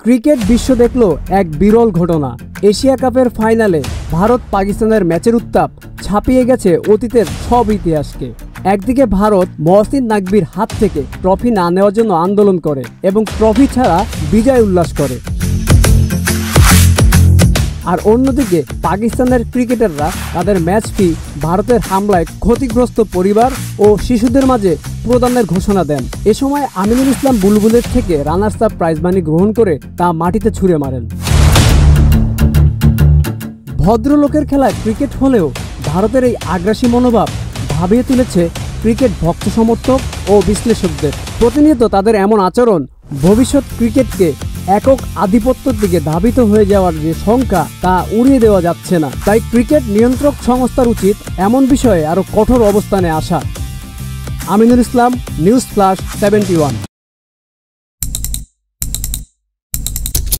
Cricket বিশ্ব দেখল এক বিরল ঘটনা। এশিয়া কাপের ফাইনালে ভারত পাকিস্তানের ম্যাচের উত্তাপ ছাপিয়ে গেছে অতীতের সব ইতিহাসকে। একদিকে ভারত মহসিন নাকভির হাত থেকে ট্রফি না নেওয়ার জন্য আন্দোলন করে এবং ট্রফি ছাড়া বিজয় উল্লাস করে, আর অন্যদিকে পাকিস্তানের ক্রিকেটাররা তাদের ম্যাচ ফি ভারতের হামলায় ক্ষতিগ্রস্ত পরিবার ও শিশুদের মাঝে প্রদানের ঘোষণা দেন। এ সময় আমিনুল ইসলাম বুলবুলের থেকে রানার্স আপ প্রাইজ মানি গ্রহণ করে তা মাটিতে ছুঁড়ে মারেন। ভদ্রলোকের খেলায় ক্রিকেট হলেও ভারতের এই আগ্রাসী মনোভাব ভাবিয়ে তুলেছে ক্রিকেট ভক্ত সমর্থক ও বিশ্লেষকদের। প্রতিনিয়ত তাদের এমন আচরণ ভবিষ্যৎ ক্রিকেটকে একক আধিপত্যের দিকে ধাবিত হয়ে যাওয়ার যে শঙ্কা, তা উড়িয়ে দেওয়া যাচ্ছে না। তাই ক্রিকেট নিয়ন্ত্রক সংস্থার উচিত এমন বিষয়ে আরও কঠোর অবস্থানে আসা। Aminul Islam, news flush 71।